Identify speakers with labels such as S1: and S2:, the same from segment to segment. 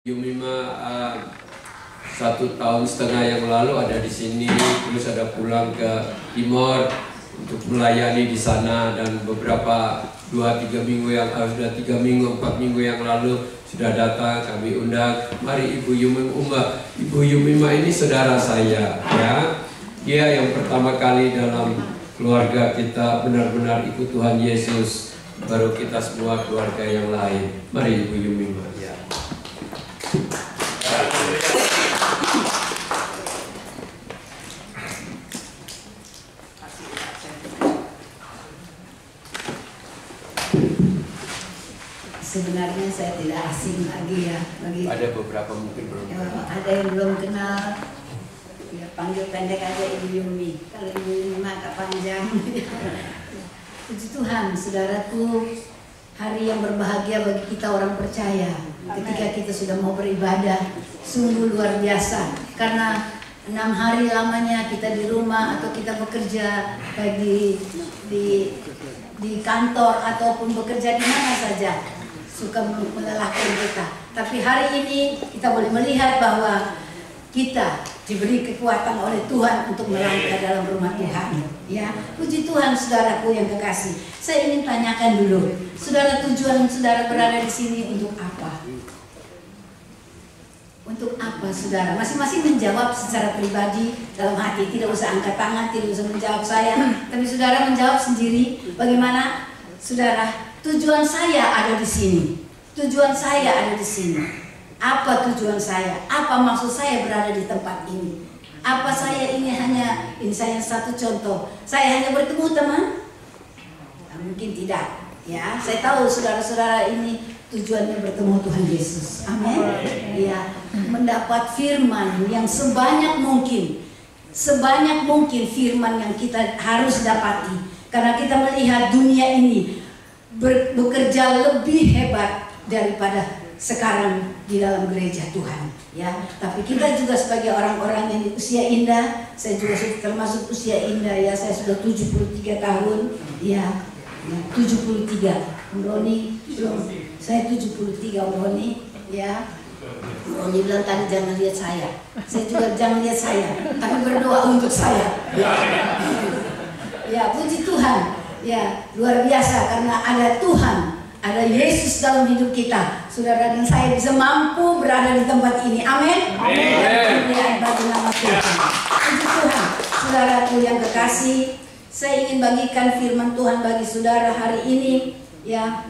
S1: Yumima 1,5 tahun yang lalu ada di sini, terus ada pulang ke Timor untuk melayani di sana, dan beberapa 2-3 minggu yang sudah 3 minggu 4 minggu yang lalu sudah datang, kami undang, mari Ibu Yumima. Ibu Yumima ini saudara saya, ya. Dia yang pertama kali dalam keluarga kita benar-benar ikut Tuhan Yesus, baru kita semua keluarga yang lain. Mari Ibu Yumima. Ya.
S2: Sebenarnya saya tidak asing lagi ya,
S1: ada beberapa mungkin belum
S2: ada yang belum kenal, ya panggil pendek aja Ibu Yumi. Kalau Ibu Yumi agak panjang. Puji Tuhan, saudaraku, hari yang berbahagia bagi kita orang percaya. Ketika kita sudah mau beribadah, sungguh luar biasa. Karena 6 hari lamanya kita di rumah atau kita bekerja, baik di kantor ataupun bekerja di mana saja, suka melelahkan kita. Tapi hari ini kita boleh melihat bahwa kita diberi kekuatan oleh Tuhan untuk melangkah dalam rumah Tuhan. Ya, puji Tuhan, saudaraku yang kekasih. Saya ingin tanyakan dulu, saudara, tujuan saudara berada di sini untuk apa? Untuk apa, saudara? Masing-masing menjawab secara pribadi dalam hati. Tidak usah angkat tangan, tidak usah menjawab saya, tapi saudara menjawab sendiri. Bagaimana, saudara? Tujuan saya ada di sini. Tujuan saya ada di sini. Apa tujuan saya? Apa maksud saya berada di tempat ini? Apa saya ini hanya, ini saya satu contoh, saya hanya bertemu teman? Nah, mungkin tidak. Ya, saya tahu saudara-saudara ini tujuannya bertemu Tuhan Yesus. Amin. Ya, mendapat firman yang sebanyak mungkin firman yang kita harus dapati. Karena kita melihat dunia ini bekerja lebih hebat daripada sekarang di dalam gereja Tuhan, ya. Tapi kita juga sebagai orang-orang yang di usia indah, saya juga termasuk usia indah, ya. Saya sudah 73 tahun, ya, 73. Roni belum, saya 73, Roni, ya. Roni bilang tadi jangan lihat saya juga jangan lihat saya, tapi berdoa untuk saya. Ya, puji Tuhan. Ya, luar biasa karena ada Tuhan, ada Yesus dalam hidup kita. Saudara dan saya bisa mampu berada di tempat ini. Amin. Amin. Bagi nama Tuhan. Puji Tuhan. Saudaraku yang kekasih, saya ingin bagikan firman Tuhan bagi saudara hari ini, ya.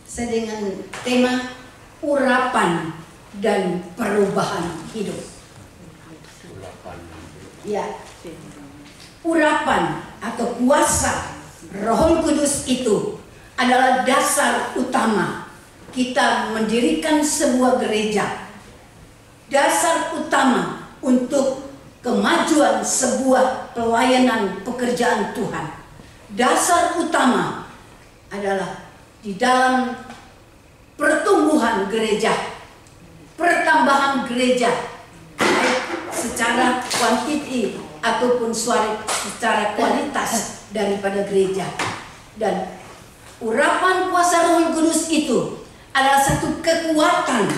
S2: Saya dengan tema urapan dan perubahan hidup. Ya. Urapan atau kuasa Roh Kudus itu adalah dasar utama kita mendirikan sebuah gereja. Dasar utama untuk kemajuan sebuah pelayanan pekerjaan Tuhan. Dasar utama adalah di dalam pertumbuhan gereja, pertambahan gereja, baik secara kuantiti ataupun secara kualitas daripada gereja. Dan urapan kuasa Roh Kudus itu adalah satu kekuatan.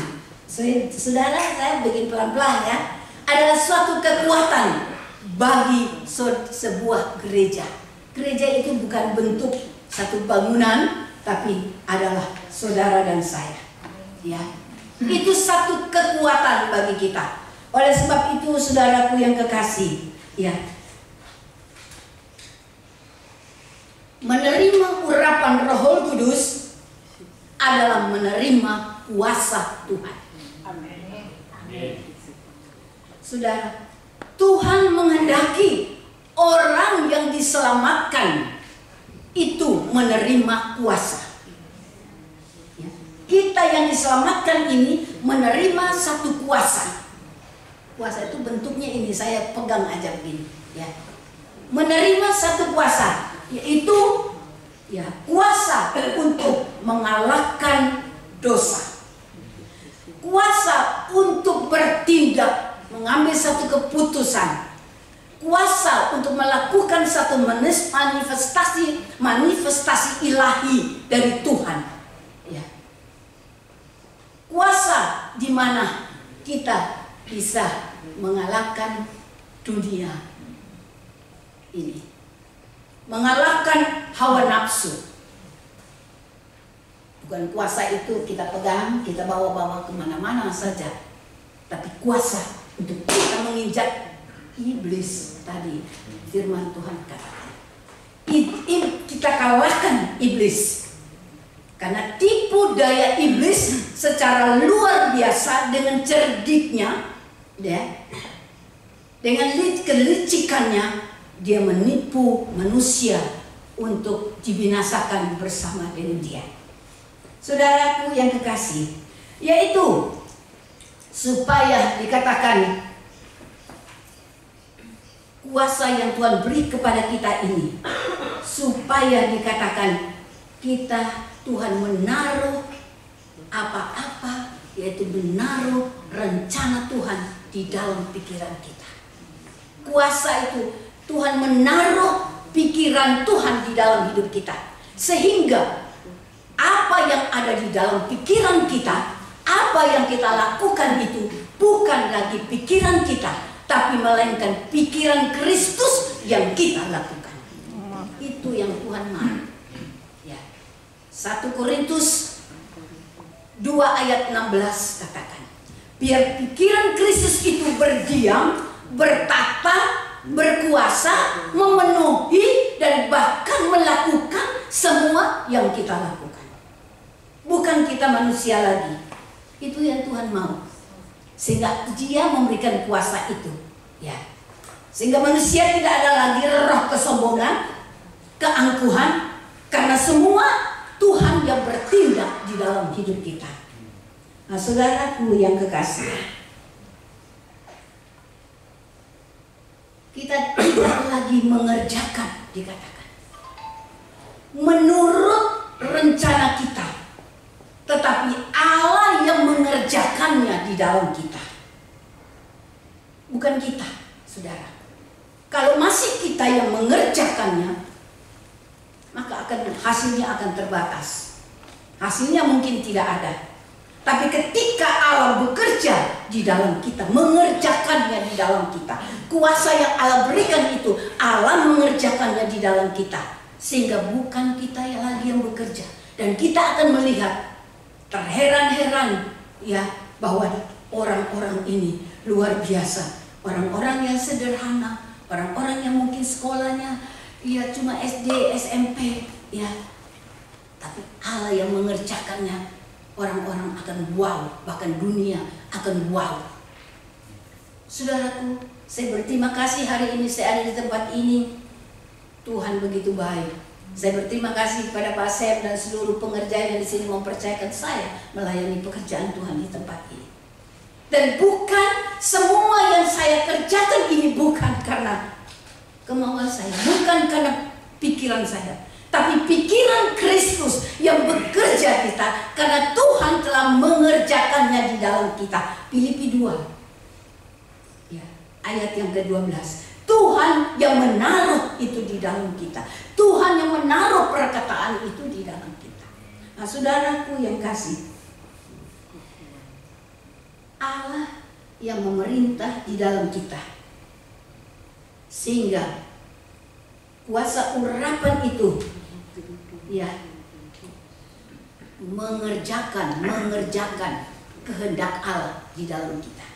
S2: Saudara, saya bikin pelan-pelan, ya. Adalah suatu kekuatan bagi sebuah gereja. Gereja itu bukan bentuk satu bangunan, tapi adalah saudara dan saya, ya. Itu satu kekuatan bagi kita. Oleh sebab itu, saudaraku yang kekasih, ya, menerima urapan Roh Kudus adalah menerima kuasa Tuhan. Amin. Saudara, Tuhan menghendaki orang yang diselamatkan itu menerima kuasa. Ya. Kita yang diselamatkan ini menerima satu kuasa. Kuasa itu bentuknya ini, saya pegang aja begini, ya. Menerima satu kuasa, yaitu, ya, kuasa untuk mengalahkan dosa. Kuasa untuk bertindak, mengambil satu keputusan. Kuasa untuk melakukan satu manifestasi ilahi dari Tuhan. Ya. gimana kita bisa mengalahkan dunia ini, mengalahkan hawa nafsu. Bukan kuasa itu kita pegang, kita bawa-bawa kemana-mana saja, tapi kuasa untuk kita menginjak iblis tadi. Firman Tuhan katakan, kita kalahkan iblis. Karena tipu daya iblis secara luar biasa dengan cerdiknya, dengan kelicikannya, dia menipu manusia untuk dibinasakan bersama dengan dia. Saudaraku yang kekasih, yaitu supaya dikatakan kuasa yang Tuhan beri kepada kita ini, supaya dikatakan kita, Tuhan menaruh apa-apa, yaitu menaruh rencana Tuhan di dalam pikiran kita. Kuasa itu Tuhan menaruh pikiran Tuhan di dalam hidup kita, sehingga apa yang ada di dalam pikiran kita, apa yang kita lakukan itu bukan lagi pikiran kita, tapi melainkan pikiran Kristus yang kita lakukan. Itu yang Tuhan mau. Ya. 1 Korintus 2 ayat 16 katakan, biar pikiran Kristus itu berdiam, bertata, berkuasa, memenuhi, dan bahkan melakukan semua yang kita lakukan. Bukan kita manusia lagi. Itu yang Tuhan mau. Sehingga Dia memberikan kuasa itu, ya. Sehingga manusia tidak ada lagi roh kesombongan, keangkuhan, karena semua Tuhan yang bertindak di dalam hidup kita. Nah, saudaraku yang kekasih, kita tidak lagi mengerjakan, dikatakan, menurut rencana kita, tetapi Allah yang mengerjakannya di dalam kita. Bukan kita, saudara. Kalau masih kita yang mengerjakannya, maka hasilnya akan terbatas. Hasilnya mungkin tidak ada. Tapi ketika Allah bekerja di dalam kita, mengerjakannya di dalam kita, kuasa yang Allah berikan itu, Allah mengerjakannya di dalam kita, sehingga bukan kita yang lagi yang bekerja. Dan kita akan melihat terheran-heran, ya, bahwa orang-orang ini luar biasa. Orang-orang yang sederhana, orang-orang yang mungkin sekolahnya ya cuma SD, SMP, ya, tapi Allah yang mengerjakannya, orang-orang akan wow, bahkan dunia akan wow. Saudaraku, saya berterima kasih hari ini saya ada di tempat ini. Tuhan begitu baik. Saya berterima kasih kepada Pak Sep dan seluruh pengerja yang di sini mempercayakan saya melayani pekerjaan Tuhan di tempat ini. Dan bukan semua yang saya kerjakan ini bukan karena kemauan saya, bukan karena pikiran saya, tapi pikiran Kristus yang bekerja kita, karena Tuhan telah mengerjakannya di dalam kita. Filipi 2, ya, ayat yang ke-12. Tuhan yang menaruh itu di dalam kita. Tuhan yang menaruh perkataan itu di dalam kita. Nah, saudaraku yang kasih, Allah yang memerintah di dalam kita, sehingga kuasa urapan itu, ya, mengerjakan kehendak Allah di dalam kita.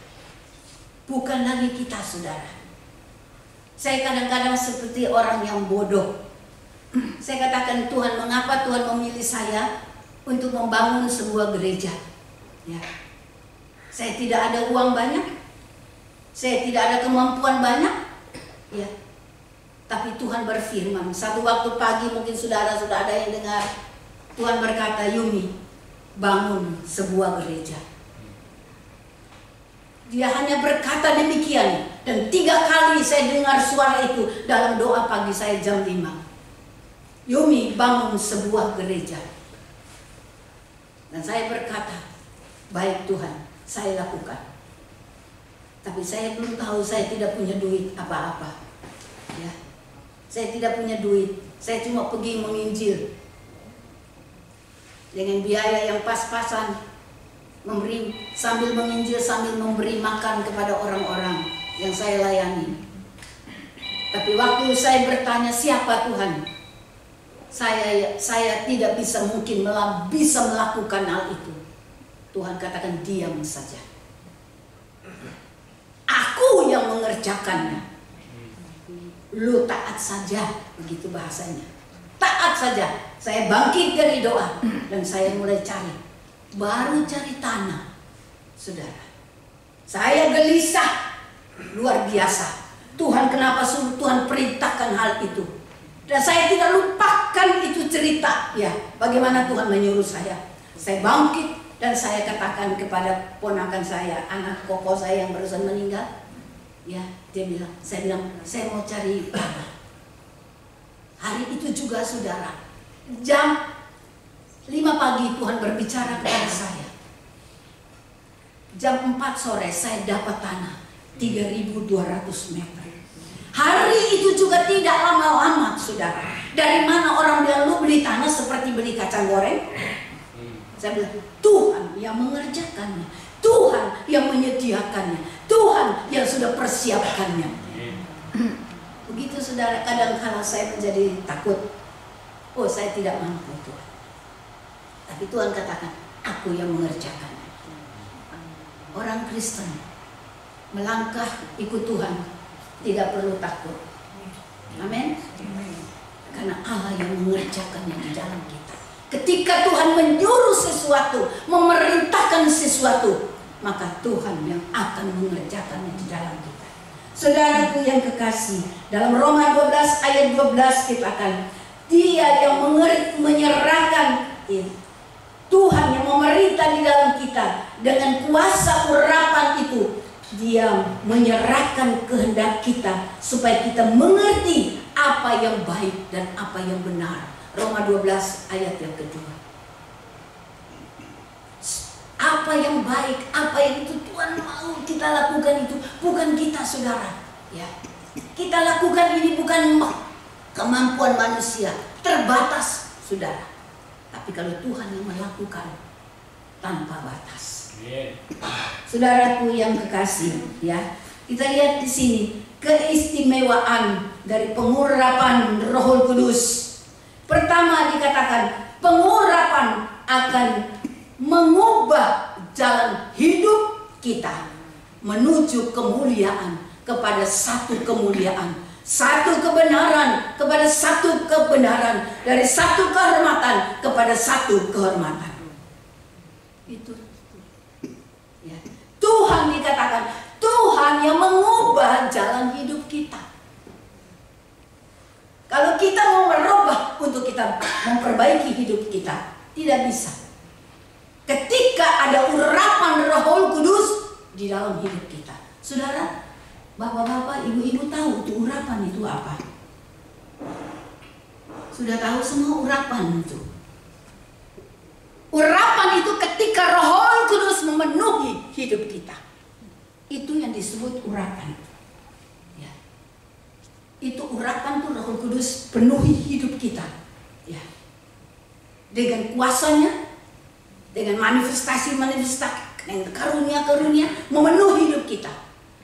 S2: Bukan lagi kita, saudara. Saya kadang-kadang seperti orang yang bodoh. Saya katakan, Tuhan, mengapa Tuhan memilih saya untuk membangun sebuah gereja? Ya. Saya tidak ada uang banyak, saya tidak ada kemampuan banyak, ya. Tapi Tuhan berfirman. Satu waktu pagi mungkin saudara sudah ada yang dengar, Tuhan berkata, Yumi, bangun sebuah gereja. Dia hanya berkata demikian, dan 3 kali saya dengar suara itu dalam doa pagi saya jam 5. Yumi, bangun sebuah gereja. Dan saya berkata, baik Tuhan, saya lakukan. Tapi saya belum tahu, saya tidak punya duit apa-apa, ya. Saya tidak punya duit, saya cuma pergi menginjil dengan biaya yang pas-pasan. sambil menginjil, sambil memberi makan kepada orang-orang yang saya layani. Tapi waktu saya bertanya, siapa Tuhan? Saya tidak bisa melakukan hal itu. Tuhan katakan, diam saja. Aku yang mengerjakannya. Lu taat saja, begitu bahasanya. Taat saja. Saya bangkit dari doa dan saya mulai cari. Baru cari tanah, saudara. Saya gelisah, luar biasa. Tuhan kenapa suruh Tuhan perintahkan hal itu? Dan saya tidak lupakan itu cerita, ya, bagaimana Tuhan menyuruh saya. Saya bangkit dan saya katakan kepada ponakan saya, anak koko saya yang barusan meninggal, ya, saya bilang, saya mau cari tanah. Hari itu juga, saudara, jam 5 pagi Tuhan berbicara kepada saya. Jam 4 sore saya dapat tanah 3.200 meter. Hari itu juga tidak lama-lama, saudara. Dari mana orang bilang, lu beli tanah seperti beli kacang goreng? Saya bilang, Tuhan yang mengerjakannya, Tuhan yang menyediakannya, Tuhan yang sudah persiapkannya. Begitu, saudara. Kadang-kadang saya menjadi takut. Oh, saya tidak mampu, Tuhan. Tapi Tuhan katakan, aku yang mengerjakannya. Orang Kristen melangkah ikut Tuhan tidak perlu takut. Amin. Karena Allah yang mengerjakannya di dalam kita. Ketika Tuhan menyuruh sesuatu, memerintahkan sesuatu, maka Tuhan yang akan mengerjakannya di dalam kita. Saudaraku yang kekasih, dalam Roma 12 ayat 12 dikatakan, Dia yang menyerahkan Tuhan yang memerintah di dalam kita dengan kuasa urapan itu, Dia menyerahkan kehendak kita supaya kita mengerti apa yang baik dan apa yang benar. Roma 12 ayat yang kedua. Apa yang baik, apa yang itu Tuhan mau kita lakukan itu, bukan kita, saudara. Ya, kita lakukan ini bukan kemampuan manusia, terbatas, saudara. Tapi kalau Tuhan yang melakukan, tanpa batas. Saudaraku yang kekasih, ya, kita lihat di sini keistimewaan dari pengurapan Roh Kudus. Pertama dikatakan pengurapan akan mengubah jalan hidup kita menuju kemuliaan kepada satu kemuliaan, satu kebenaran kepada satu kebenaran, dari satu kehormatan kepada satu kehormatan. Itu ya. Tuhan dikatakan Tuhan yang mengubah jalan hidup kita. Kalau kita mau merubah untuk kita memperbaiki hidup kita, tidak bisa. Ketika ada urapan Roh Kudus di dalam hidup kita. Saudara, bapak-bapak, ibu-ibu tahu tuh urapan itu apa? Sudah tahu semua urapan itu. Urapan itu ketika Roh Kudus memenuhi hidup kita. Itu yang disebut urapan. Ya. Itu urapan tuh Roh Kudus penuhi hidup kita. Ya. Dengan kuasanya, dengan manifestasi-manifestasi, dengan karunia-karunia memenuhi hidup kita.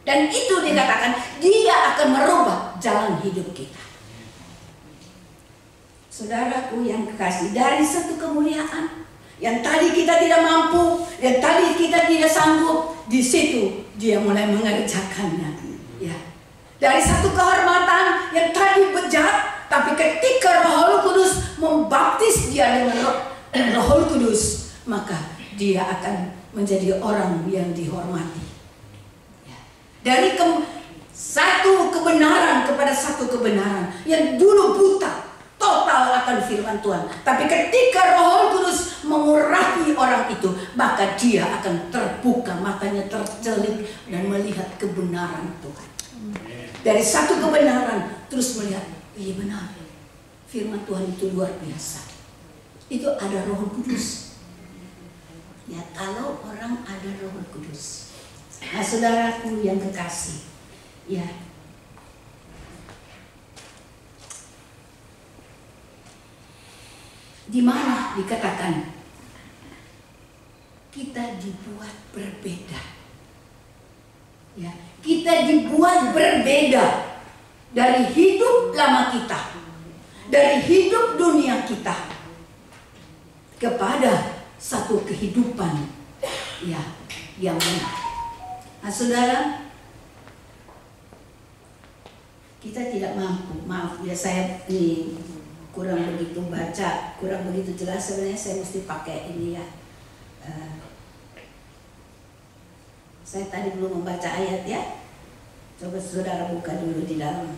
S2: Dan itu dikatakan Dia akan merubah jalan hidup kita. Saudaraku yang kekasih, dari satu kemuliaan yang tadi kita tidak mampu, yang tadi kita tidak sanggup, di situ Dia mulai mengerjakannya. Ya. Dari satu kehormatan yang tadi bejat, tapi ketika Roh Kudus membaptis dia dengan Roh Kudus, maka dia akan menjadi orang yang dihormati. Ya. Dari satu kebenaran kepada satu kebenaran yang dulu buta total akan firman Tuhan, tapi ketika Roh Kudus mengurapi orang itu, maka dia akan terbuka, matanya tercelik dan melihat kebenaran Tuhan. Dari satu kebenaran terus melihat, iya benar, firman Tuhan itu luar biasa. Itu ada Roh Kudus. Ya, kalau orang ada Roh Kudus. Nah, saudaraku yang kekasih, ya, di mana dikatakan kita dibuat berbeda. Ya, kita dibuat berbeda dari hidup lama kita, dari hidup dunia kita, kepada satu kehidupan ya yang benar. Nah, saudara, kita tidak mampu. Maaf ya, saya ini kurang begitu baca, kurang begitu jelas. Sebenarnya saya mesti pakai ini ya. Saya tadi belum membaca ayat ya. Coba saudara buka dulu di dalam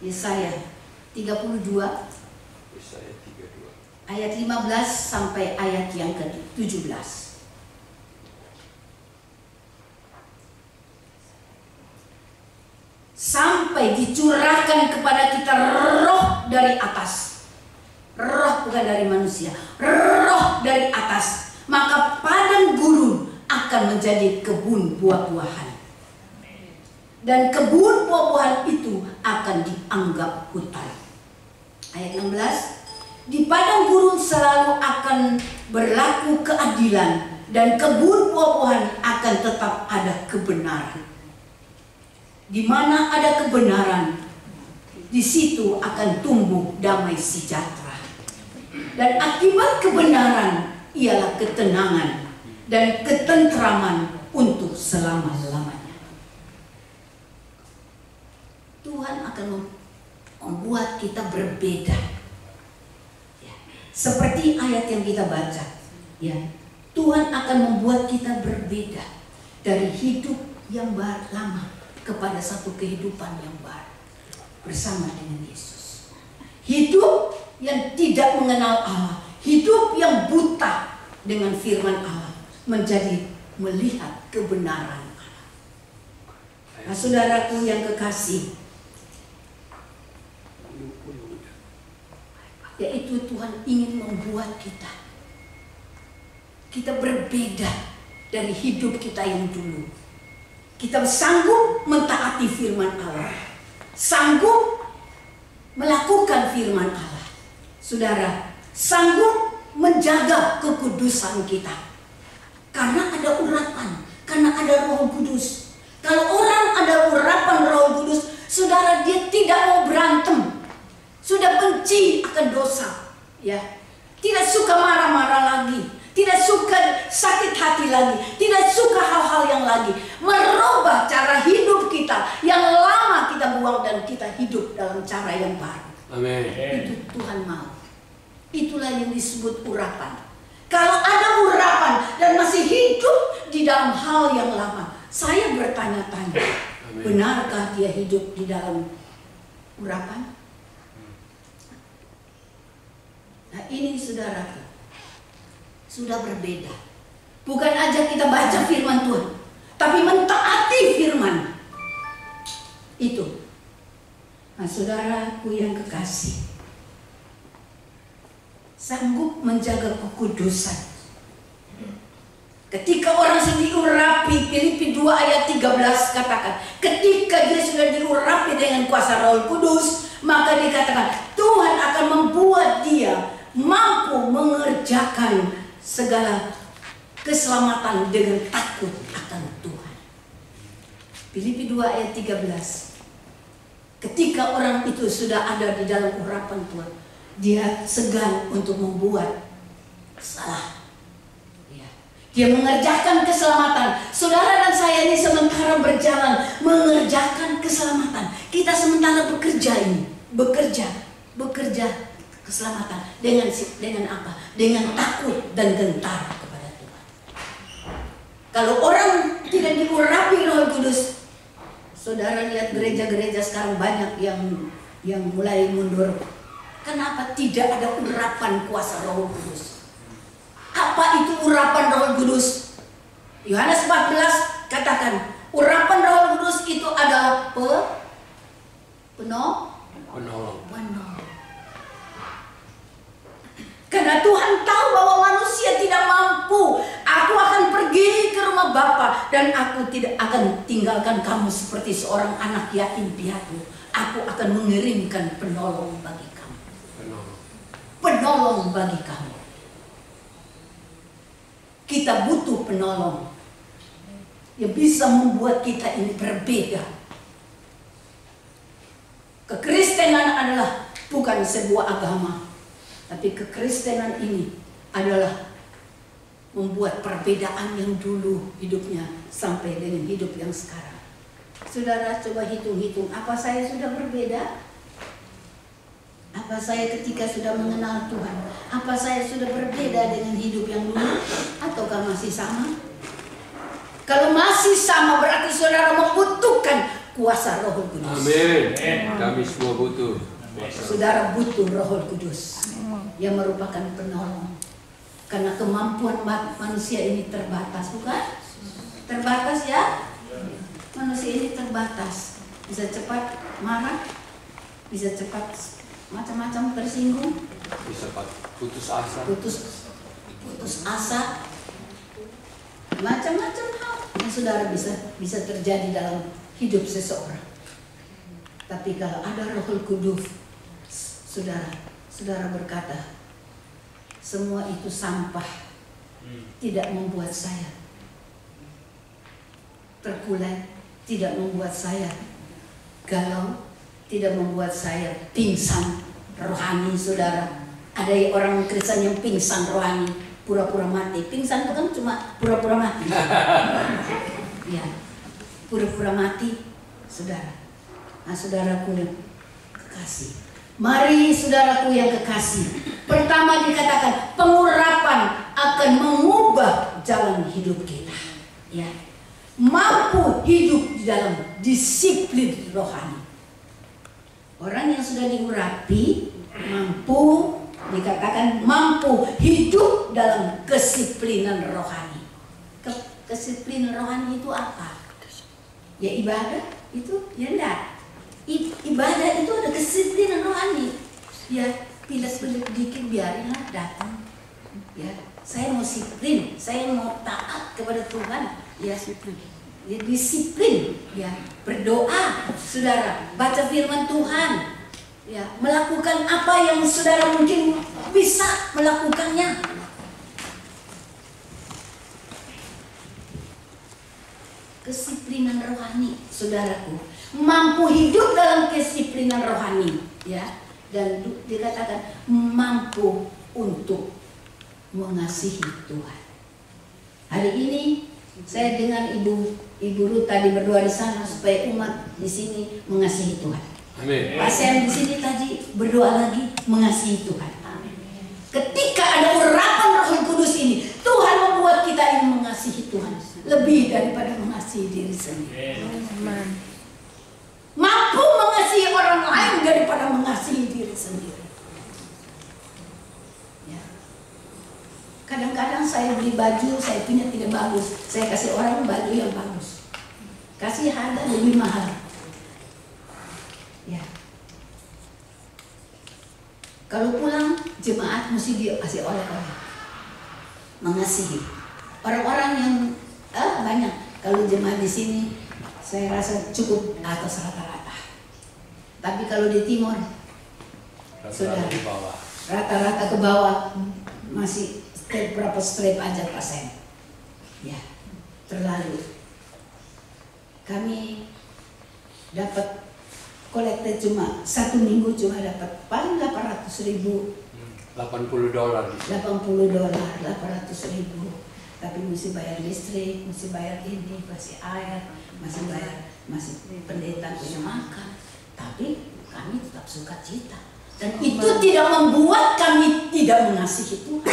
S2: Yesaya 32.
S1: Yesaya 32.
S2: Ayat 15 sampai ayat yang ke-17. Sampai dicurahkan kepada kita roh dari atas. Roh bukan dari manusia, roh dari atas. Maka padang gurun akan menjadi kebun buah-buahan. Dan kebun buah-buahan itu akan dianggap hutan. Ayat 16. Di padang gurun selalu akan berlaku keadilan, dan kebun buah-buahan akan tetap ada kebenaran. Di mana ada kebenaran, di situ akan tumbuh damai sejahtera. Dan akibat kebenaran ialah ketenangan dan ketentraman untuk selama-lamanya. Tuhan akan membuat kita berbeda. Ya. Seperti ayat yang kita baca, ya. Tuhan akan membuat kita berbeda dari hidup yang lama kepada satu kehidupan yang baru bersama dengan Yesus. Hidup yang tidak mengenal Allah, hidup yang buta dengan firman Allah, menjadi melihat kebenaran Allah. Nah, saudaraku yang kekasih, yaitu Tuhan ingin membuat kita berbeda dari hidup kita yang dulu. Kita sanggup mentaati firman Allah, sanggup melakukan firman Allah. Saudara, sanggup menjaga kekudusan kita. Karena ada urapan, karena ada Roh Kudus. Kalau orang ada urapan Roh Kudus, saudara, dia tidak mau berantem. Sudah benci akan dosa, ya. Tidak suka marah-marah lagi, tidak suka sakit hati lagi, tidak suka hal-hal yang lagi. Merubah cara hidup kita yang lama kita buang dan kita hidup dalam cara yang baru.
S1: Amin.
S2: Itu Tuhan mau. Itulah yang disebut urapan. Kalau ada urapan dan masih hidup di dalam hal yang lama, saya bertanya-tanya, benarkah dia hidup di dalam urapan? Nah, ini saudara, sudah berbeda. Bukan aja kita baca firman Tuhan, tapi mentaati firman itu. Nah, saudaraku yang kekasih, sanggup menjaga kekudusan. Ketika orang sudah diurapi, Filipi 2 ayat 13 katakan, ketika dia sudah diurapi dengan kuasa Roh Kudus, maka dikatakan Tuhan akan membuat dia mampu mengerjakan segala keselamatan dengan takut akan Tuhan. Filipi 2 ayat 13. Ketika orang itu sudah ada di dalam urapan Tuhan, dia segan untuk membuat salah. Dia mengerjakan keselamatan. Saudara dan saya ini sementara berjalan mengerjakan keselamatan. Kita sementara bekerja ini, bekerja keselamatan dengan apa? Dengan takut dan gentar kepada Tuhan. Kalau orang tidak diurapi Roh Kudus, saudara lihat gereja-gereja sekarang banyak yang mulai mundur. Kenapa tidak ada urapan kuasa Roh Kudus? Apa itu urapan Roh Kudus? Yohanes 14 katakan, urapan Roh Kudus itu adalah penolong. Karena Tuhan tahu bahwa manusia tidak mampu. Aku akan pergi ke rumah Bapa dan aku tidak akan tinggalkan kamu seperti seorang anak yatim piatu. Aku akan mengirimkan penolong bagi kamu. Penolong bagi kamu. kita butuh penolong yang bisa membuat kita ini berbeda. Kekristenan adalah bukan sebuah agama, tapi kekristenan ini adalah membuat perbedaan yang dulu hidupnya sampai dengan hidup yang sekarang. Saudara coba hitung-hitung, apa saya sudah berbeda? Apa saya ketika sudah mengenal Tuhan, apa saya sudah berbeda dengan hidup yang dulu? Ataukah masih sama? Kalau masih sama berarti saudara membutuhkan kuasa Roh Kudus.
S1: Amin. Kami semua butuh.
S2: Saudara butuh Roh Kudus yang merupakan penolong. Karena kemampuan manusia ini terbatas, bukan? Terbatas ya? Manusia ini terbatas. Bisa cepat marah, bisa cepat macam-macam tersinggung,
S1: Bisa putus asa.
S2: putus asa, macam-macam hal yang saudara bisa terjadi dalam hidup seseorang. Tapi kalau ada Roh Kudus, saudara berkata, semua itu sampah, tidak membuat saya terkulai, tidak membuat saya galau, tidak membuat saya pingsan rohani, saudara. Ada orang Kristen yang pingsan rohani, pura-pura mati. Pingsan itu kan cuma pura-pura mati. Ya, pura-pura mati, saudara. Nah, saudaraku yang kekasih, mari saudaraku yang kekasih. Pertama dikatakan pengurapan akan mengubah jalan hidup kita. Ya, mampu hidup di dalam disiplin rohani. Orang yang sudah diurapi mampu, dikatakan mampu hidup dalam kedisiplinan rohani. Kedisiplinan rohani itu apa? Ya ibadah itu, ya enggak. Ibadah itu ada kedisiplinan rohani. Ya pilih-pilih dikit biarinlah datang. Ya saya mau disiplin, saya mau taat kepada Tuhan. Ya disiplin, ya berdoa, saudara, baca firman Tuhan, ya melakukan apa yang saudara mungkin bisa melakukannya. Kedisiplinan rohani, saudaraku, mampu hidup dalam kedisiplinan rohani, ya, dan dikatakan mampu untuk mengasihi Tuhan. Hari ini saya dengan Ibu Ruth tadi berdoa di sana supaya umat di sini mengasihi Tuhan.
S1: Amin.
S2: Pak Sam di sini tadi berdoa lagi mengasihi Tuhan. Amin. Ketika ada urapan Roh Kudus ini, Tuhan membuat kita ini mengasihi Tuhan lebih daripada mengasihi diri sendiri.
S3: Amin.
S2: Mampu mengasihi orang lain daripada mengasihi diri sendiri. Kadang-kadang saya beli baju, saya punya tidak bagus, saya kasih orang baju yang bagus, kasih harga lebih mahal. Ya. Kalau pulang jemaat mesti dikasih oleh-oleh, mengasihi orang-orang yang banyak. Kalau jemaat di sini saya rasa cukup atas rata-rata. Tapi kalau di timur sudah rata-rata ke bawah masih berapa strip aja pasien. Ya, terlalu. Kami dapat kolekte cuma 1 minggu cuma dapat paling 800.000.
S1: $80.
S2: $80, 800.000. Tapi mesti bayar listrik, mesti bayar ini, masih air, masih bayar, masih pendeta punya makan. Tapi kami tetap sukacita. Dan itu tidak membuat kami tidak mengasihi Tuhan.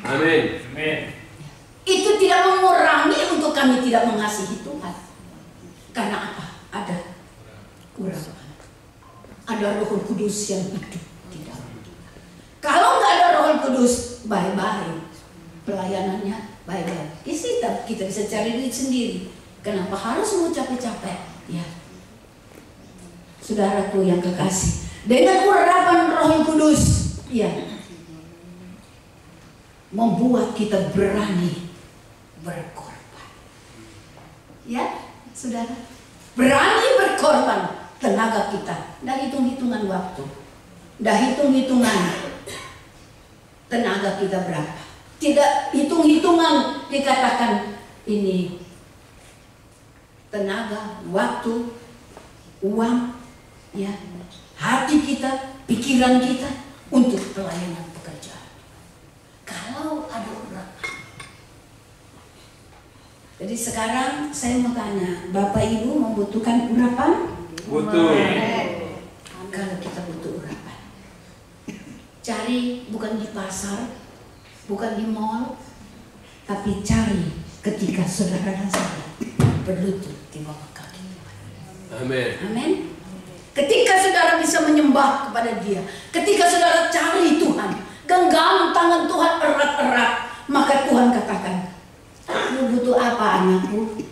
S1: Amin.
S2: Itu tidak mengurangi untuk kami tidak mengasihi Tuhan. Karena apa? Ada urapan. Ada Roh Kudus yang hidup di dalam kita. Kalau nggak ada Roh Kudus, bye-bye. Pelayanannya bye-bye. Kita bisa cari duit sendiri. Kenapa harus mau capek-capek? Ya, saudaraku yang kekasih, dengan urapan Roh Kudus, ya, membuat kita berani berkorban. Ya, saudara, berani berkorban tenaga kita. Dah hitung-hitungan waktu, dah hitung-hitungan tenaga kita berapa. Tidak hitung-hitungan dikatakan ini tenaga, waktu, uang, ya, hati kita, pikiran kita untuk pelayanan pekerjaan. Kalau ada urapan. Jadi sekarang saya mau tanya, Bapak Ibu membutuhkan urapan?
S3: Butuh.
S2: Kalau kita butuh urapan, cari bukan di pasar, bukan di mall, tapi cari ketika saudara dan saya berlutut di bawah kaki Tuhan.
S1: Amin.
S2: Amin. Ketika saudara bisa menyembah kepada Dia, ketika saudara cari Tuhan, genggam tangan Tuhan erat-erat, maka Tuhan katakan, "Lu butuh apa, anakku?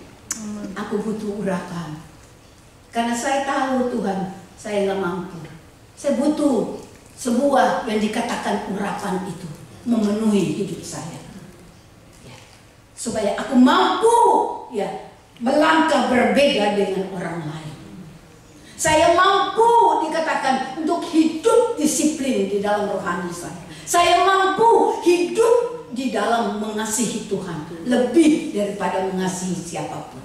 S2: Aku butuh urapan. Karena saya tahu Tuhan, saya nggak mampu. Saya butuh sebuah yang dikatakan urapan itu memenuhi hidup saya, ya, supaya aku mampu, ya, melangkah berbeda dengan orang lain. Saya mampu dikatakan untuk hidup disiplin di dalam rohani saya. Saya mampu hidup di dalam mengasihi Tuhan lebih daripada mengasihi siapapun.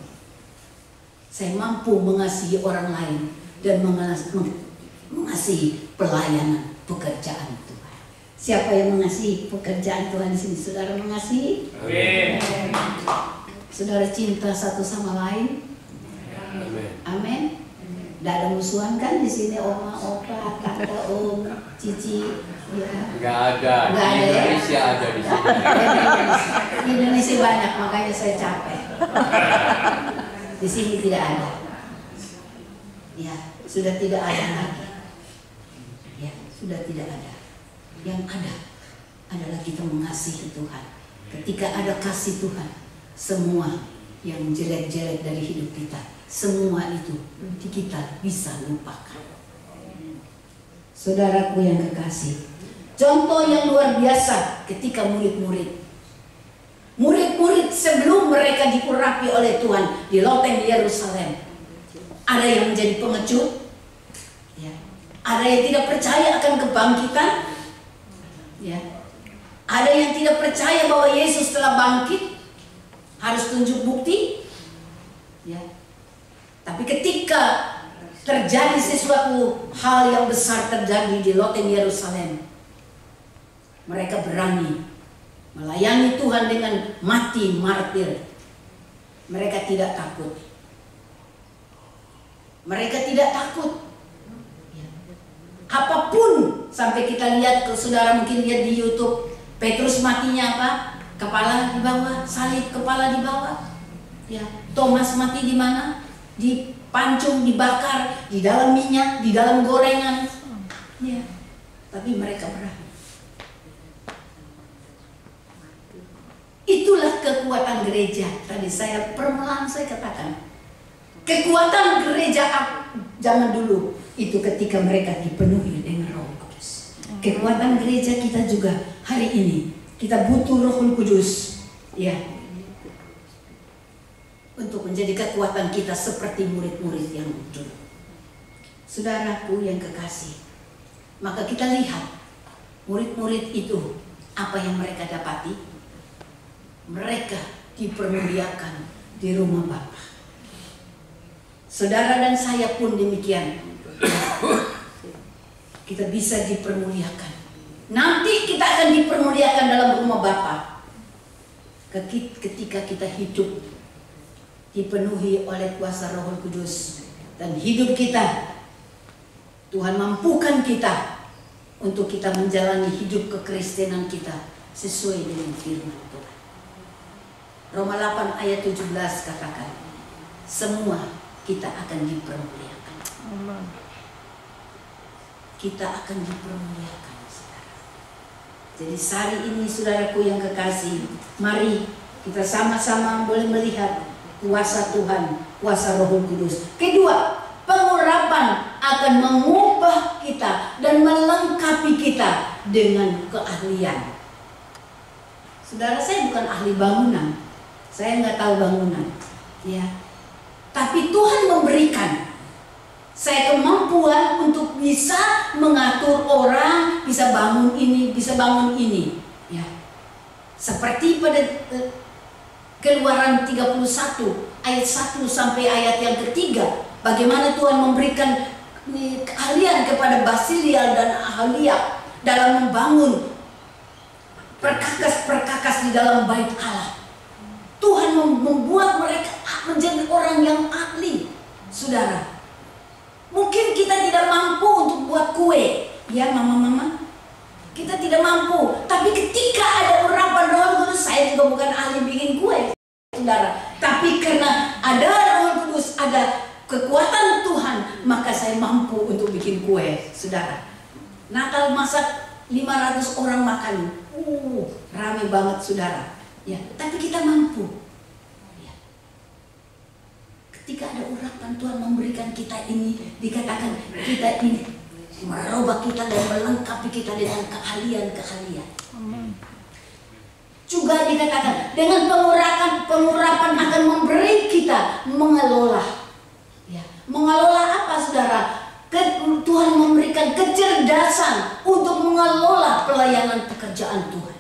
S2: Saya mampu mengasihi orang lain dan mengasihi pelayanan pekerjaan Tuhan." Siapa yang mengasihi pekerjaan Tuhan di sini? Saudara mengasihi?
S3: Amin.
S2: Saudara cinta satu sama lain?
S1: Amin.
S2: Amin. Tidak ada musuhan kan di sini, oma, opa, tante, om, cici, ya.
S1: Nggak ada.
S2: Nggak
S1: Di
S2: ada, ya?
S1: Indonesia ada di sini.
S2: Di Indonesia banyak, makanya saya capek. Di sini tidak ada. Ya, sudah tidak ada lagi. Ya, sudah tidak ada. Yang ada adalah kita mengasihi Tuhan. Ketika ada kasih Tuhan, semua yang jelek-jelek dari hidup kita, semua itu kita bisa lupakan. Saudaraku yang kekasih, contoh yang luar biasa ketika murid-murid sebelum mereka diurapi oleh Tuhan di loteng Yerusalem, ada yang menjadi pengecut, ya. Ada yang tidak percaya akan kebangkitan, ya. Ada yang tidak percaya bahwa Yesus telah bangkit, harus tunjuk bukti, ya. Tapi ketika terjadi sesuatu hal yang besar terjadi di loteng Yerusalem, mereka berani melayani Tuhan dengan mati martir. Mereka tidak takut. Mereka tidak takut. Ya. Apapun, sampai kita lihat, saudara mungkin lihat di YouTube, Petrus matinya apa? Kepala di bawah, salib kepala di bawah. Ya. Thomas mati di mana? Dipancung, dibakar, di dalam minyak, di dalam gorengan. Ya. Tapi mereka berani. Itulah kekuatan gereja. Tadi permulaan saya katakan, kekuatan gereja zaman dulu itu ketika mereka dipenuhi dengan Roh Kudus. Kekuatan gereja kita juga hari ini, kita butuh Roh Kudus, ya, untuk menjadi kekuatan kita seperti murid-murid yang dulu. Saudaraku yang kekasih, maka kita lihat murid-murid itu apa yang mereka dapati. Mereka dipermuliakan di rumah Bapa. Saudara dan saya pun demikian. Kita bisa dipermuliakan. Nanti kita akan dipermuliakan dalam rumah Bapa ketika kita hidup dipenuhi oleh kuasa Roh Kudus, dan hidup kita, Tuhan mampukan kita untuk kita menjalani hidup kekristenan kita sesuai dengan firman Tuhan. Roma 8 ayat 17 katakan, semua kita akan dipermuliakan. Kita akan dipermuliakan, saudara. Jadi hari ini, saudaraku yang kekasih, mari kita sama-sama boleh melihat kuasa Tuhan, kuasa Roh Kudus. Kedua, pengurapan akan mengubah kita dan melengkapi kita dengan keahlian. Saudara, saya bukan ahli bangunan. Saya nggak tahu bangunan, ya. Tapi Tuhan memberikan saya kemampuan untuk bisa mengatur orang, bisa bangun ini, bisa bangun ini, ya. Seperti pada Keluaran 31 ayat 1 sampai ayat yang ketiga, bagaimana Tuhan memberikan keahlian kepada Basilial dan Ahaliab dalam membangun perkakas-perkakas di dalam bait Allah. Tuhan membuat mereka menjadi orang yang ahli, saudara. Mungkin kita tidak mampu untuk buat kue, ya mama-mama. Kita tidak mampu, tapi ketika ada urapan Roh Kudus, saya juga bukan ahli bikin kue, saudara. Tapi karena ada Roh Kudus, ada kekuatan Tuhan, maka saya mampu untuk bikin kue, saudara. Natal masak 500 orang makan, rame banget, saudara. Ya, tapi kita mampu. Ya. Ketika ada urapan Tuhan memberikan kita ini, dikatakan kita ini merubah kita dan melengkapi kita dengan keahlian-keahlian. Juga dikatakan dengan pengurapan akan memberi kita mengelola. Ya. Mengelola apa, saudara? Tuhan memberikan kecerdasan untuk mengelola pelayanan pekerjaan Tuhan.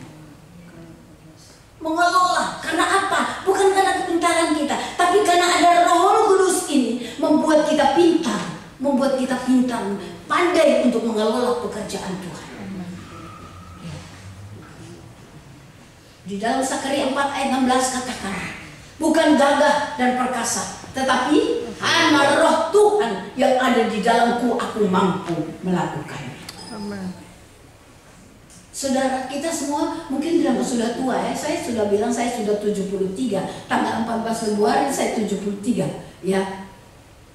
S2: Mengelola, karena apa? Bukan karena kepintaran kita, tapi karena ada Roh Kudus ini membuat kita pintar, pandai untuk mengelola pekerjaan Tuhan. Di dalam Sakaria 4 ayat 16 katakan, bukan gagah dan perkasa, tetapi hanya Roh Tuhan yang ada di dalamku, aku mampu melakukan. Saudara, kita semua mungkin bilang sudah tua ya. Saya sudah bilang saya sudah 73. Tanggal 14 Februari saya 73 ya.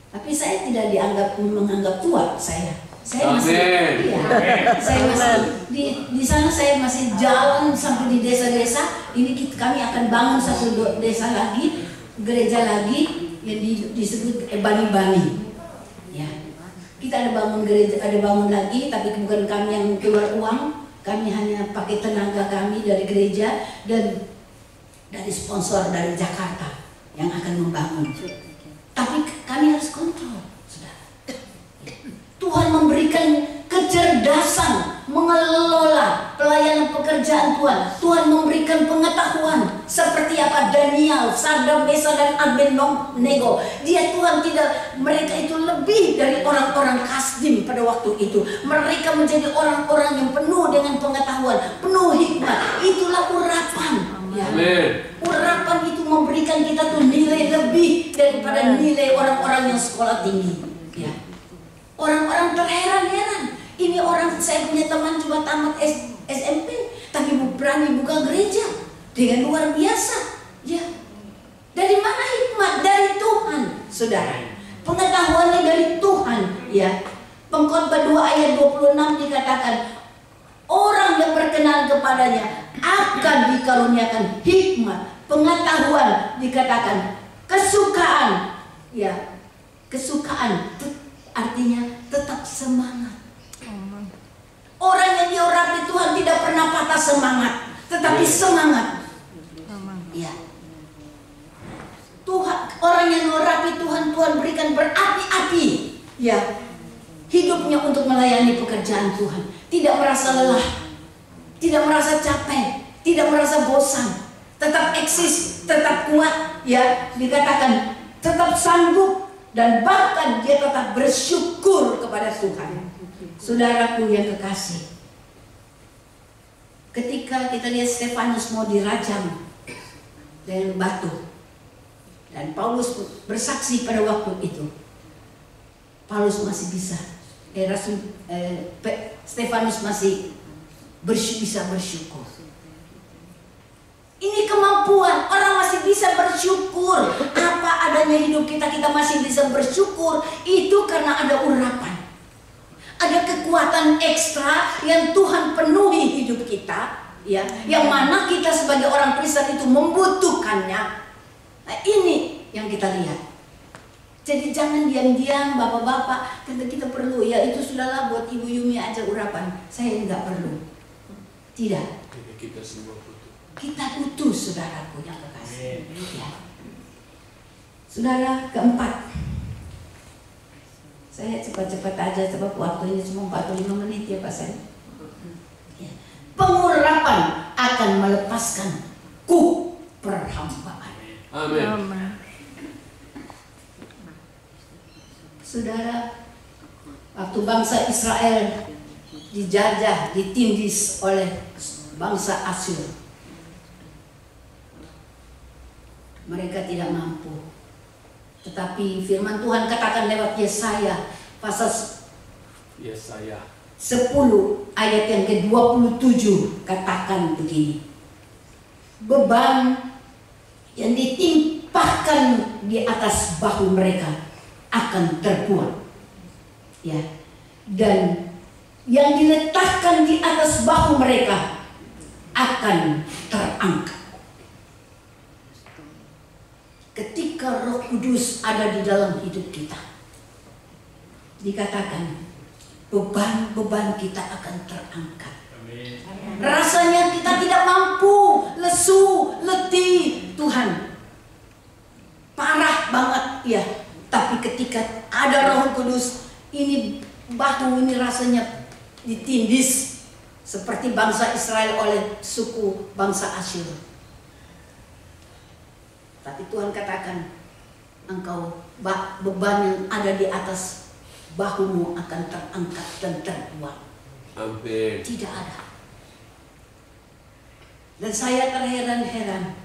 S2: Tapi saya tidak menganggap tua saya. Saya masih saya masih di sana, saya masih jalan sampai di desa-desa. Ini kami akan bangun satu desa lagi, gereja lagi yang disebut Bani-Bani. Ya. Kita ada bangun gereja, ada bangun lagi, tapi bukan kami yang keluar uang. Kami hanya pakai tenaga kami dari gereja dan dari sponsor dari Jakarta yang akan membangun. Tapi kami harus kontrol, saudara. Tuhan memberikan kecerdasan mengelola pelayanan pekerjaan Tuhan. Tuhan memberikan pengetahuan seperti apa Daniel, Sadrak, Mesah dan Abednego. Mereka itu lebih dari orang-orang Kasdim pada waktu itu. Mereka menjadi orang-orang yang penuh dengan pengetahuan, penuh hikmah. Itulah urapan. Ya. Urapan itu memberikan kita tuh nilai lebih daripada nilai orang-orang yang sekolah tinggi. Ya. Orang-orang terheran-heran. Ini orang, saya punya teman cuma tamat SMP, tapi berani buka gereja dengan luar biasa. Ya. Dari mana hikmat? Dari Tuhan, saudara. Pengetahuannya dari Tuhan. Ya. Pengkhotbah 2 ayat 26 dikatakan, orang yang berkenan kepadanya akan dikaruniakan hikmat, pengetahuan, dikatakan kesukaan. Ya. Kesukaan artinya tetap semangat. Orang yang diurapi Tuhan tidak pernah patah semangat, tetapi semangat. Ya. Tuhan, orang yang diurapi Tuhan, Tuhan berikan berapi-api. Ya. Hidupnya untuk melayani pekerjaan Tuhan, tidak merasa lelah, tidak merasa capek, tidak merasa bosan, tetap eksis, tetap kuat. Ya, dikatakan tetap sanggup. Dan bahkan dia tetap bersyukur kepada Tuhan. Saudaraku yang kekasih, ketika kita lihat Stefanus mau dirajam dengan batu, dan Paulus bersaksi pada waktu itu, Paulus masih bisa, Stefanus masih bisa bersyukur. Ini kemampuan, orang masih bisa bersyukur. Apa adanya hidup kita, kita masih bisa bersyukur. Itu karena ada urapan. Ada kekuatan ekstra yang Tuhan penuhi hidup kita, ya, yang mana kita sebagai orang Kristen itu membutuhkannya. Nah, ini yang kita lihat. Jadi jangan diam-diam, bapak-bapak, kita perlu, ya itu sudahlah buat Ibu Yumi aja urapan. Saya nggak perlu. Tidak.
S1: Kita semua butuh.
S2: Kita butuh, saudaraku yang kekasih. Ya. Saudara keempat, saya cepat-cepat aja, sebab waktunya cuma 45 menit ya Pak Sen. Ya. Pengurapan akan melepaskan kuk perhambaan.
S1: Amin.
S2: Saudara, waktu bangsa Israel dijajah, ditindis oleh bangsa Asyur, mereka tidak mampu. Tetapi firman Tuhan katakan lewat Yesaya pasal
S1: Yesaya
S2: 10 ayat yang ke-27 katakan begini. Beban yang ditimpahkan di atas bahu mereka akan terbuang. Ya. Dan yang diletakkan di atas bahu mereka akan terangkat. Ketika Roh Kudus ada di dalam hidup kita, dikatakan beban-beban kita akan terangkat.
S3: Amin.
S2: Rasanya kita tidak mampu, lesu, letih, Tuhan, parah banget ya. Tapi ketika ada Roh Kudus, ini bahu ini rasanya ditindis seperti bangsa Israel oleh suku bangsa Asyur. Tapi Tuhan katakan, engkau beban yang ada di atas bahumu akan terangkat dan terbuang.
S1: Amin.
S2: Tidak ada. Dan saya terheran-heran.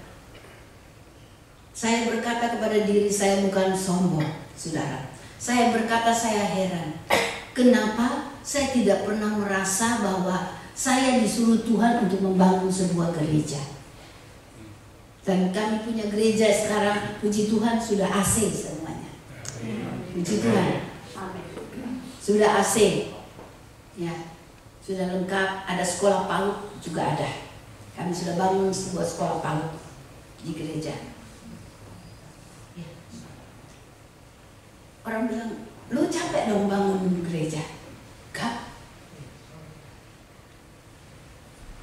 S2: Saya berkata kepada diri saya, bukan sombong, saudara. Saya berkata saya heran. Kenapa saya tidak pernah merasa bahwa saya disuruh Tuhan untuk membangun sebuah gereja. Dan kami punya gereja sekarang, puji Tuhan sudah AC semuanya. Puji Tuhan. Sudah AC. Ya. Sudah lengkap, ada sekolah PAUD juga ada. Kami sudah bangun sebuah sekolah PAUD di gereja. Ya. Orang bilang, lu capek dong bangun gereja. Enggak.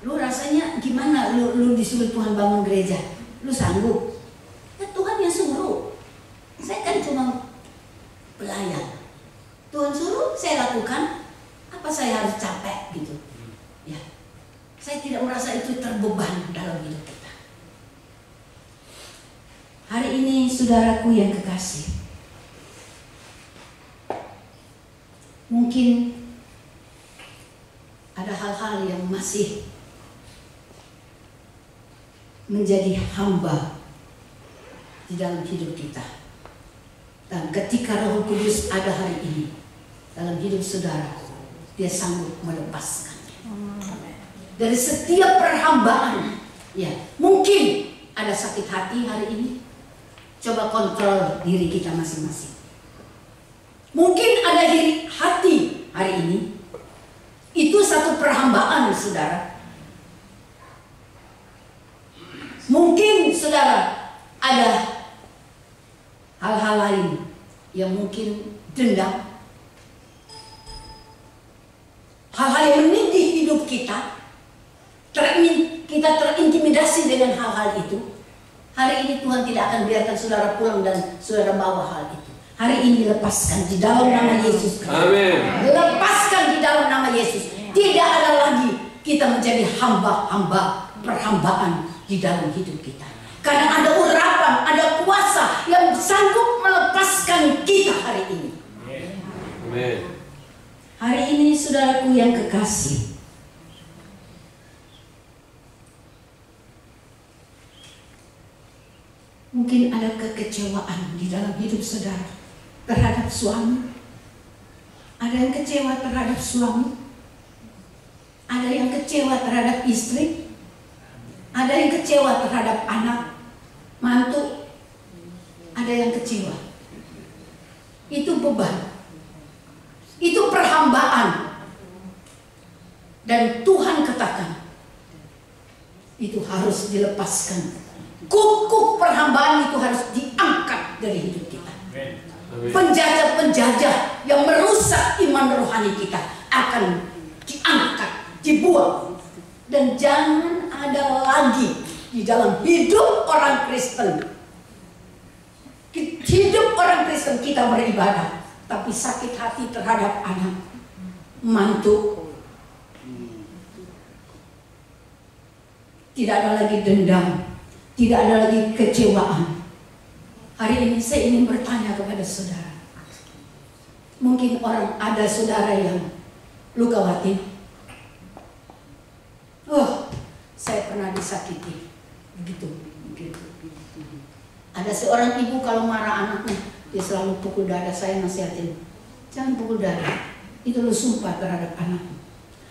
S2: Lu rasanya gimana lu disuruh Tuhan bangun gereja? Lu sanggup? Ya Tuhan yang suruh. Saya kan cuma pelayan. Tuhan suruh, saya lakukan. Apa saya harus capek gitu? Ya. Saya tidak merasa itu terbeban dalam hidup kita. Hari ini saudaraku yang kekasih, mungkin ada hal-hal yang masih menjadi hamba di dalam hidup kita. Dan ketika Roh Kudus ada hari ini dalam hidup saudara, Dia sanggup melepaskannya dari setiap perhambaan. Ya, mungkin ada sakit hati hari ini. Coba kontrol diri kita masing-masing. Mungkin ada hati hari ini. Itu satu perhambaan, saudara. Mungkin saudara ada hal-hal lain yang mungkin dendam, hal-hal yang menindih hidup kita, kita terintimidasi dengan hal-hal itu. Hari ini Tuhan tidak akan biarkan saudara pulang dan saudara bawa hal itu. Hari ini lepaskan di dalam nama Yesus.
S1: Amin.
S2: Lepaskan di dalam nama Yesus. Tidak ada lagi kita menjadi hamba-hamba perhambaan di dalam hidup kita. Karena ada urapan, ada kuasa yang sanggup melepaskan kita hari ini.
S1: Amin.
S2: Hari ini saudaraku yang kekasih, mungkin ada kekecewaan di dalam hidup saudara terhadap suami. Ada yang kecewa terhadap suami. Ada yang kecewa terhadap istri. Ada yang kecewa terhadap anak, mantu. Ada yang kecewa. Itu beban. Itu perhambaan. Dan Tuhan katakan, itu harus dilepaskan. Kuk perhambaan itu harus diangkat dari hidup kita. Penjajah-penjajah yang merusak iman rohani kita akan diangkat, dibuang. Dan jangan ada lagi di dalam hidup orang Kristen. Hidup orang Kristen kita beribadah, tapi sakit hati terhadap anak, mantu. Tidak ada lagi dendam, tidak ada lagi kecewaan. Hari ini saya ingin bertanya kepada saudara. Mungkin ada saudara yang luka batin. Saya pernah disakiti. Begitu. Ada seorang ibu kalau marah anaknya, dia selalu pukul dada. Saya nasihatin, jangan pukul dada. Itu lu sumpah terhadap anakmu.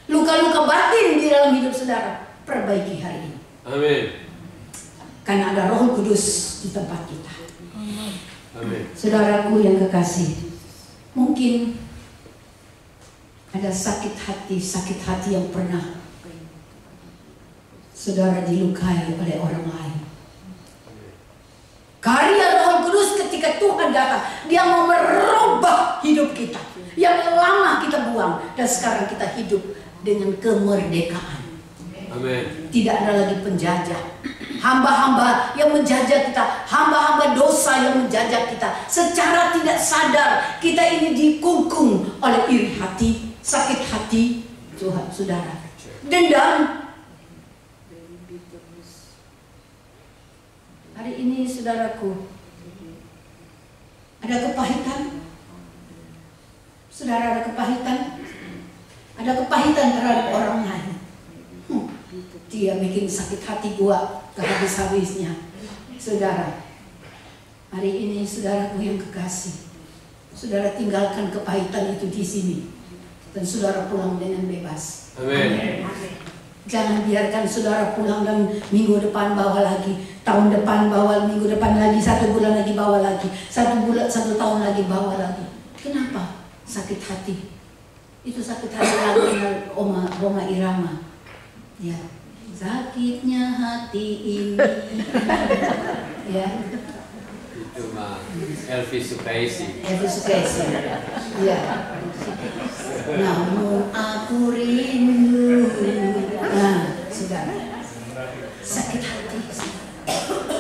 S2: Luka-luka batin di dalam hidup saudara, perbaiki hari ini.
S1: Amin.
S2: Karena ada Roh Kudus di tempat kita.
S1: Amin.
S2: Saudaraku yang kekasih, mungkin ada sakit hati yang pernah saudara dilukai oleh orang lain. Karya Roh Kudus ketika Tuhan datang, Dia mau merubah hidup kita yang lama kita buang, dan sekarang kita hidup dengan kemerdekaan.
S1: Amin.
S2: Tidak ada lagi penjajah, hamba-hamba yang menjajah kita, hamba-hamba dosa yang menjajah kita. Secara tidak sadar kita ini dikungkung oleh iri hati, sakit hati, Tuhan, saudara, dendam. Hari ini saudaraku, ada kepahitan. Saudara, ada kepahitan. Ada kepahitan terhadap orang lain. Dia bikin sakit hati gua kehabis-habisnya. Saudara, hari ini saudaraku yang kekasih, saudara tinggalkan kepahitan itu di sini, dan saudara pulang dengan bebas.
S1: Amin.
S2: Jangan biarkan saudara pulang dan minggu depan bawa lagi, tahun depan bawa, minggu depan lagi, 1 bulan lagi bawa lagi, 1 tahun lagi bawa lagi. Kenapa? Sakit hati. Itu sakit hati lagunya Roma Irama. Ya, sakitnya hati ini. Ya.
S1: Itu mah Elvis Sukaisi.
S2: Ya. Namun aku rindu. Nah, sudah. Sakit hati.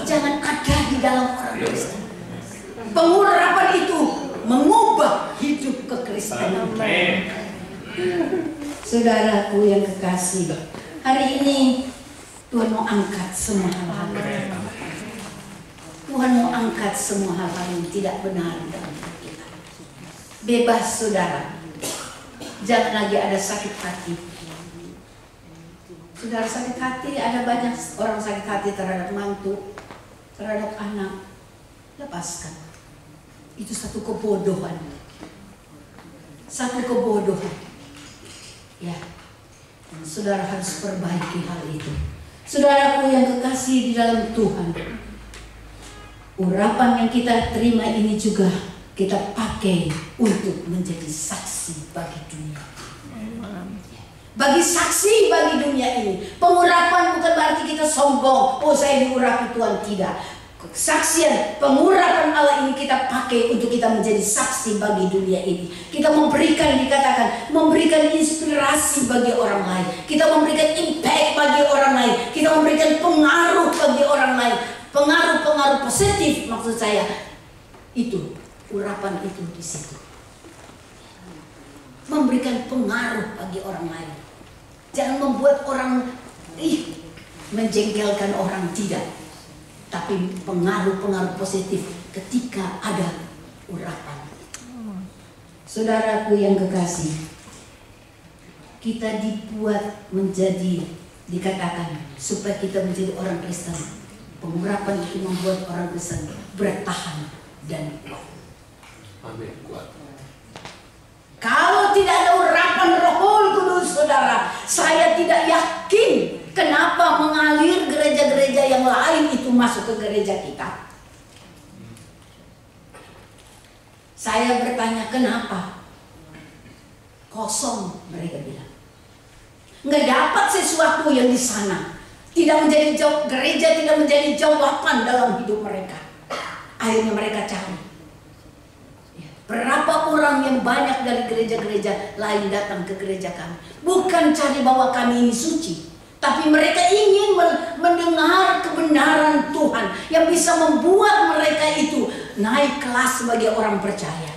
S2: Jangan ada di dalam orang Kristen. Pengurapan itu mengubah hidup kekristenan. Saudaraku yang kekasih, hari ini Tuhan mau angkat semua hal-hal. Tuhan mau angkat semua hal-hal yang tidak benar dalam hidup kita. Bebas saudara. Jangan lagi ada sakit hati. Saudara, sakit hati, ada banyak orang sakit hati terhadap mantu, terhadap anak. Lepaskan. Itu satu kebodohan. Satu kebodohan. Ya. Dan saudara harus perbaiki hal itu. Saudaraku yang kekasih di dalam Tuhan, urapan yang kita terima ini juga kita pakai untuk menjadi saksi bagi dunia. Bagi saksi bagi dunia ini. Pengurapan bukan berarti kita sombong. Oh, saya diurapi Tuhan, tidak. Kesaksian, pengurapan Allah ini kita pakai untuk kita menjadi saksi bagi dunia ini. Kita memberikan, dikatakan, memberikan inspirasi bagi orang lain. Kita memberikan impact bagi orang lain. Kita memberikan pengaruh bagi orang lain. Pengaruh-pengaruh positif maksud saya. Itu, urapan itu di situ. Memberikan pengaruh bagi orang lain. Jangan membuat orang menjengkelkan orang, tidak. Tapi pengaruh-pengaruh positif ketika ada urapan. Saudaraku yang kekasih, kita dibuat menjadi, dikatakan, supaya kita menjadi orang Kristen. Pengurapan itu membuat orang Kristen bertahan dan kuat.
S1: Amin. Kuat.
S2: Kalau tidak ada urapan Roh Kudus, saudara, saya tidak yakin kenapa mengalir gereja-gereja yang lain itu masuk ke gereja kita. Saya bertanya kenapa? Kosong, mereka bilang. Nggak dapat sesuatu yang di sana. Tidak menjadi gereja tidak menjadi jawaban dalam hidup mereka. Akhirnya mereka cari. Berapa orang yang banyak dari gereja-gereja lain datang ke gereja kami. Bukan cari bahwa kami ini suci, tapi mereka ingin mendengar kebenaran Tuhan yang bisa membuat mereka itu naik kelas sebagai orang percaya.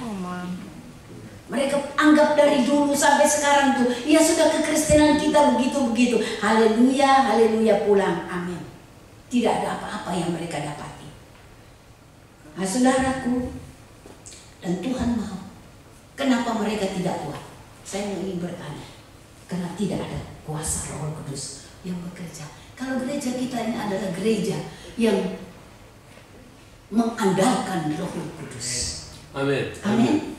S2: Mereka anggap dari dulu sampai sekarang tuh, ya sudah kekristenan kita begitu-begitu. Haleluya, haleluya pulang. Amin. Tidak ada apa-apa yang mereka dapati. Nah, saudaraku, dan Tuhan mau. Kenapa mereka tidak kuat? Saya ingin bertanya. Karena tidak ada kuasa Roh Kudus yang bekerja. Kalau gereja kita ini adalah gereja yang mengandalkan Roh Kudus.
S1: Amin.
S2: Amin.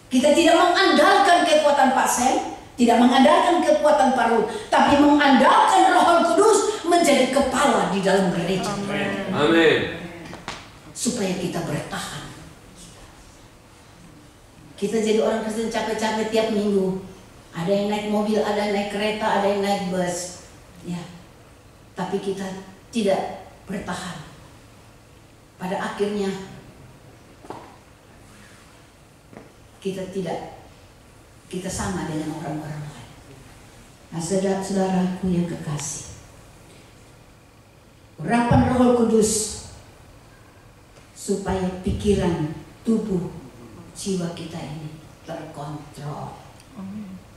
S2: Kita tidak mengandalkan kekuatan Pak Sam, tidak mengandalkan kekuatan Pak Ruth, tapi mengandalkan Roh Kudus menjadi kepala di dalam gereja.
S1: Amin.
S2: Supaya kita bertahan. Kita jadi orang Kristen capek-capek tiap minggu. Ada yang naik mobil, ada yang naik kereta, ada yang naik bus. Ya. Tapi kita tidak bertahan. Pada akhirnya kita sama dengan orang-orang lain. Nah, saudara-saudaraku yang kekasih, urapan Roh Kudus supaya pikiran, tubuh, jiwa kita ini terkontrol.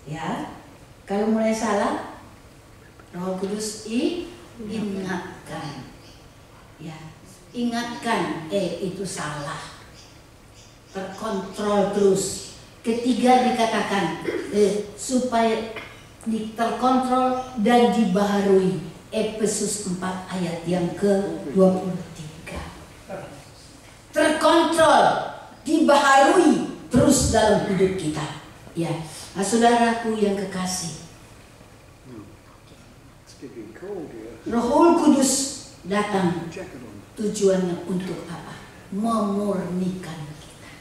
S2: Ya, kalau mulai salah, Roh Kudus ingatkan. Ya, ingatkan, itu salah. Terkontrol terus. Ketiga dikatakan supaya terkontrol dan dibaharui. Efesus 4 ayat yang ke-23. Terkontrol, dibaharui terus dalam hidup kita. Ya, nah, saudaraku yang kekasih, Roh Kudus datang tujuannya untuk apa? Memurnikan kita.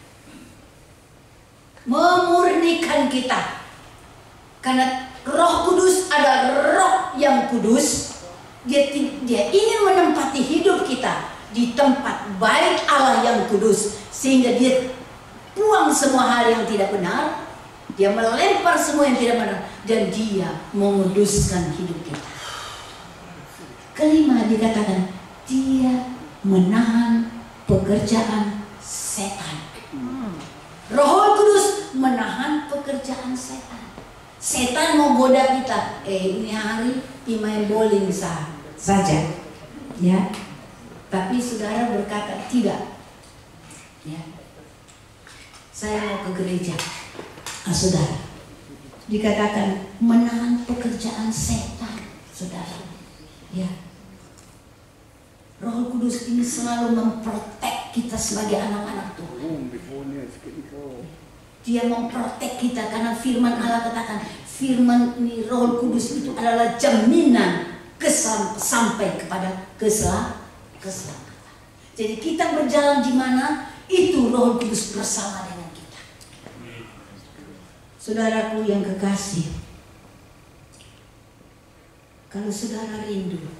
S2: Memurnikan kita. Karena Roh Kudus adalah Roh yang kudus. Dia ingin menempati hidup kita di tempat baik Allah yang kudus, sehingga dia buang semua hal yang tidak benar, dia melempar semua yang tidak benar, dan dia menguduskan hidup kita. Kelima dikatakan dia menahan pekerjaan setan. Roh Kudus menahan pekerjaan setan. Setan mau goda kita, ini hari main bowling saja, ya. Tapi saudara berkata tidak, ya. Saya mau ke gereja, saudara. Dikatakan menahan pekerjaan setan, saudara. Ya. Roh Kudus ini selalu memprotek kita sebagai anak-anak Tuhan. Dia memprotek kita karena firman Allah katakan, firman ini Roh Kudus itu adalah jaminan sampai kepada keselamatan. Jadi kita berjalan di mana, itu Roh Kudus bersama dengan kita. Saudaraku yang kekasih, kalau saudara rindu,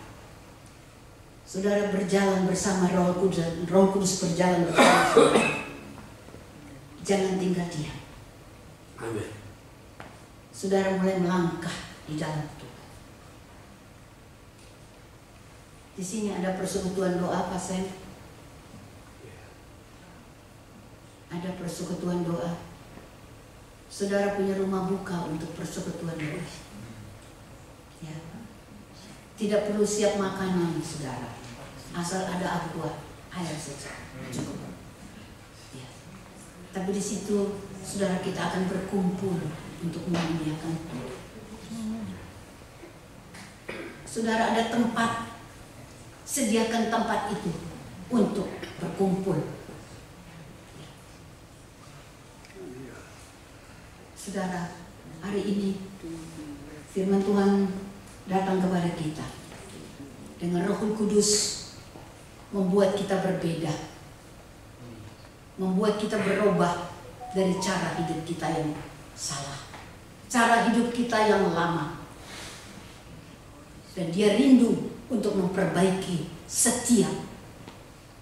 S2: saudara berjalan bersama Roh Kudus, Roh Kudus berjalan bersama saudara, jangan tinggal diam.
S1: Amin.
S2: Saudara mulai melangkah di dalam Tuhan. Di sini ada persekutuan doa, Pak Sam. Ada persekutuan doa. Saudara punya rumah buka untuk persekutuan doa. Ya. Tidak perlu siap makanan, saudara. Asal ada aqua, air saja cukup. Ya. Tapi di situ saudara kita akan berkumpul untuk memuliakan Tuhan. Saudara ada tempat, sediakan tempat itu untuk berkumpul. Saudara, hari ini firman Tuhan datang kepada kita dengan Roh Kudus, membuat kita berbeda, membuat kita berubah dari cara hidup kita yang salah, cara hidup kita yang lama. Dan dia rindu untuk memperbaiki setiap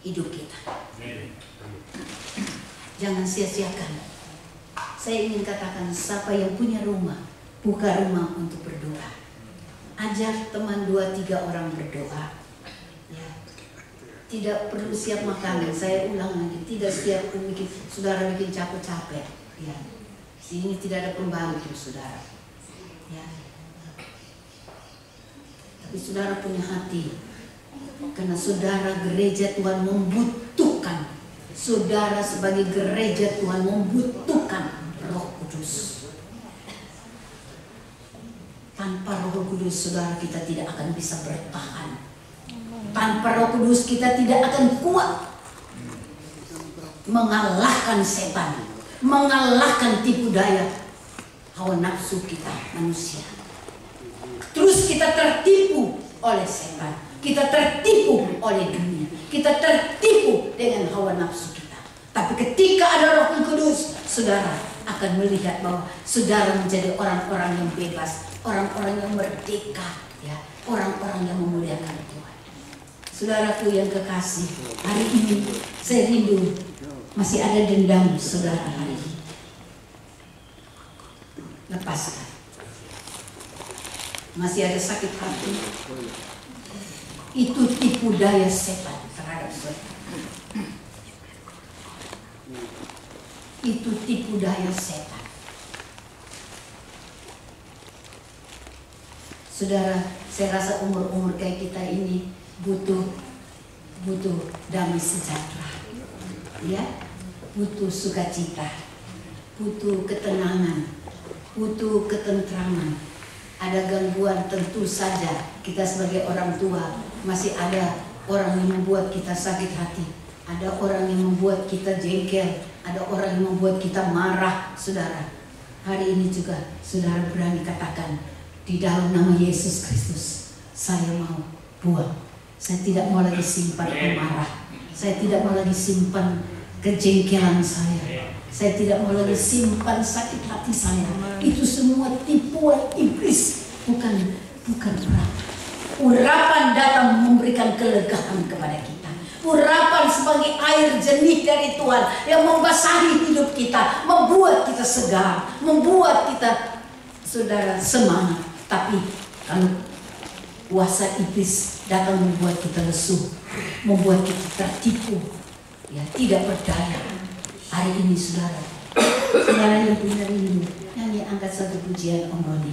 S2: hidup kita. Jangan sia-siakan. Saya ingin katakan, siapa yang punya rumah, buka rumah untuk berdoa. Ajar teman 2-3 orang berdoa. Ya. Tidak perlu siap makanan. Saya ulang lagi, tidak siap bikin saudara bikin capek-capek. Ya. Sini tidak ada pembantu, saudara. Ya. Tapi saudara punya hati, karena saudara gereja Tuhan membutuhkan. Saudara sebagai gereja Tuhan membutuhkan Roh Kudus. Tanpa Roh Kudus, saudara, kita tidak akan bisa bertahan. Tanpa Roh Kudus kita tidak akan kuat mengalahkan setan, mengalahkan tipu daya hawa nafsu kita manusia. Terus kita tertipu oleh setan, kita tertipu oleh dunia, kita tertipu dengan hawa nafsu kita. Tapi ketika ada Roh Kudus, saudara akan melihat bahwa saudara menjadi orang-orang yang bebas, orang-orang yang merdeka, ya, orang-orang yang memuliakan Tuhan. Saudaraku yang kekasih, hari ini saya rindu, masih ada dendam saudara hari ini. Lepaskan. Masih ada sakit hati. Itu tipu daya setan terhadap saudara. Itu tipu daya setan. Saudara, saya rasa umur-umur kayak kita ini butuh damai sejahtera, ya, butuh sukacita, butuh ketenangan, butuh ketentraman. Ada gangguan, tentu saja kita sebagai orang tua masih ada orang yang membuat kita sakit hati, ada orang yang membuat kita jengkel, ada orang yang membuat kita marah. Saudara, hari ini juga saudara berani katakan, di dalam nama Yesus Kristus saya mau buang. Saya tidak mau lagi simpan amarah. Saya tidak mau lagi simpan kejengkelan saya. Saya tidak mau lagi simpan sakit hati saya. Itu semua tipuan iblis, bukan urapan. Urapan datang memberikan kelegaan kepada kita. Urapan sebagai air jernih dari Tuhan yang membasahi hidup kita, membuat kita segar, membuat kita, saudara, semangat. Tapi kalau kuasa iblis datang membuat kita lesu, membuat kita tertipu, ya, tidak berdaya. Hari ini saudara yang punya rindu, nyanyi angkat satu pujian Om Roni.